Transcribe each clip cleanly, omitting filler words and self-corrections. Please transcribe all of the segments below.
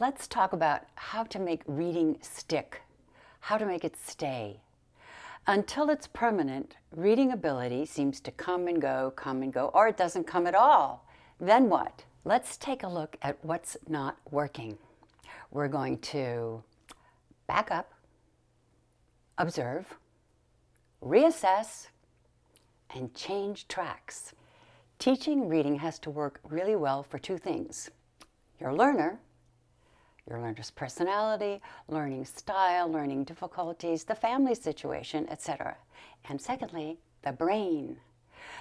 Let's talk about how to make reading stick, how to make it stay. Until it's permanent, reading ability seems to come and go, or it doesn't come at all. Then what? Let's take a look at what's not working. We're going to back up, observe, reassess, and change tracks. Teaching reading has to work really well for two things: your learner's personality, learning style, learning difficulties, the family situation, etc. And secondly, the brain.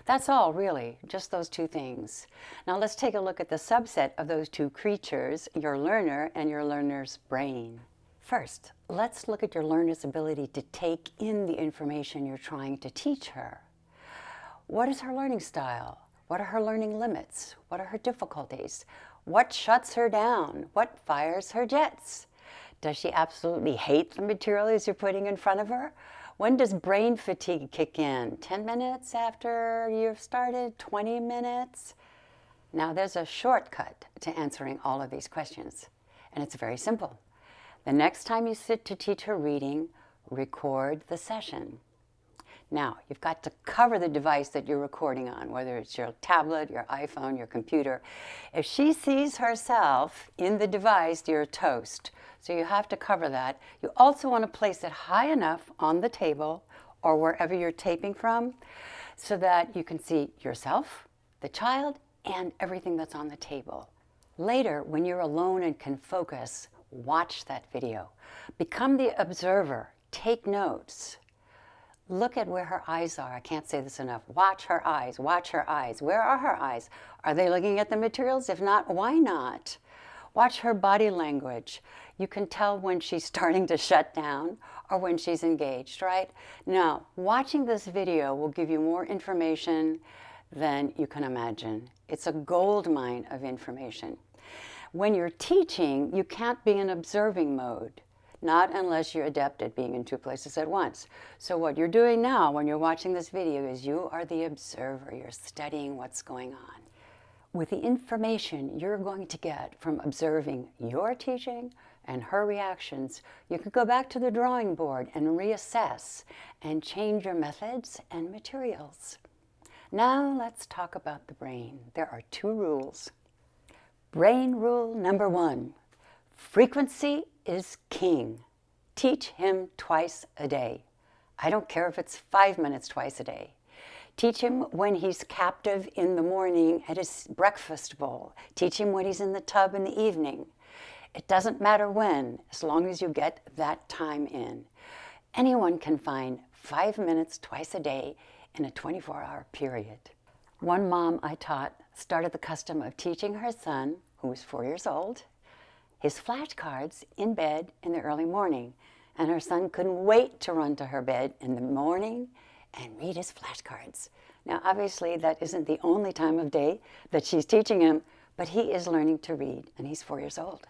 That's all, really, just those two things. Now let's take a look at the subset of those two creatures, your learner and your learner's brain. First, let's look at your learner's ability to take in the information you're trying to teach her. What is her learning style? What are her learning limits? What are her difficulties? What shuts her down? What fires her jets? Does she absolutely hate the materials you're putting in front of her? When does brain fatigue kick in? 10 minutes after you've started? 20 minutes? Now, there's a shortcut to answering all of these questions, and it's very simple. The next time you sit to teach her reading, record the session. Now, you've got to cover the device that you're recording on, whether it's your tablet, your iPhone, your computer. If she sees herself in the device, you're toast. So you have to cover that. You also want to place it high enough on the table or wherever you're taping from so that you can see yourself, the child, and everything that's on the table. Later, when you're alone and can focus, watch that video. Become the observer. Take notes. Look at where her eyes are. I can't say this enough. Watch her eyes. Watch her eyes. Where are her eyes? Are they looking at the materials? If not, why not? Watch her body language. You can tell when she's starting to shut down or when she's engaged, right? Now, watching this video will give you more information than you can imagine. It's a gold mine of information. When you're teaching, you can't be in observing mode. Not unless you're adept at being in two places at once. So what you're doing now when you're watching this video is you are the observer. You're studying what's going on. With the information you're going to get from observing your teaching and her reactions, you can go back to the drawing board and reassess and change your methods and materials. Now let's talk about the brain. There are two rules. Brain rule number 1. Frequency is king. Teach him twice a day. I don't care if it's 5 minutes twice a day. Teach him when he's captive in the morning at his breakfast bowl. Teach him when he's in the tub in the evening. It doesn't matter when, as long as you get that time in. Anyone can find 5 minutes twice a day in a 24-hour period. One mom I taught started the custom of teaching her son, who was 4 years old, his flashcards in bed in the early morning, and her son couldn't wait to run to her bed in the morning and read his flashcards. Now, obviously, that isn't the only time of day that she's teaching him, but he is learning to read, and he's 4 years old.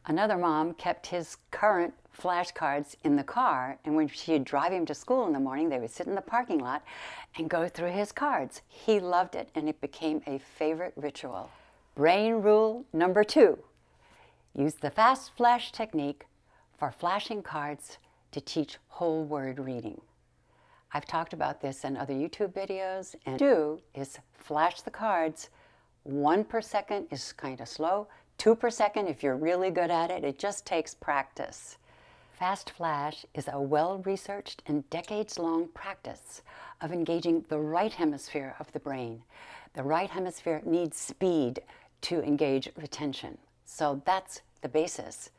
Another mom kept his current flashcards in the car, and when she'd drive him to school in the morning, they would sit in the parking lot and go through his cards. He loved it, and it became a favorite ritual. Brain rule number 2. Use the fast flash technique for flashing cards to teach whole word reading. I've talked about this in other YouTube videos, and do is flash the cards. 1 per second is kind of slow. 2 per second if you're really good at it. It just takes practice. Fast flash is a well-researched and decades-long practice of engaging the right hemisphere of the brain. The right hemisphere needs speed to engage retention. So that's the basis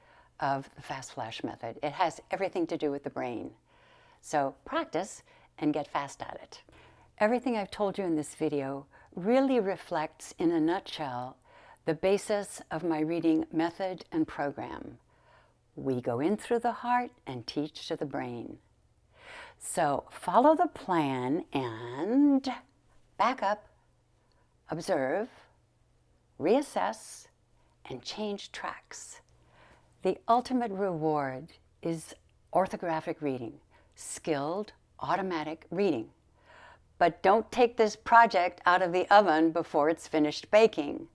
of the fast flash method. It has everything to do with the brain. So practice and get fast at it. Everything I've told you in this video really reflects, in a nutshell, the basis of my reading method and program. We go in through the heart and teach to the brain. So follow the plan and back up, observe, reassess, and change tracks. The ultimate reward is orthographic reading, skilled, automatic reading. But don't take this project out of the oven before it's finished baking.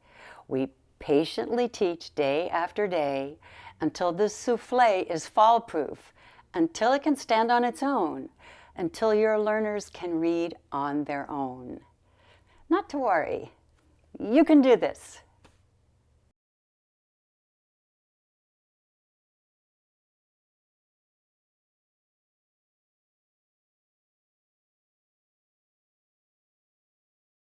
We Patiently teach day after day until this souffle is fall-proof, until it can stand on its own, until your learners can read on their own. Not to worry, you can do this.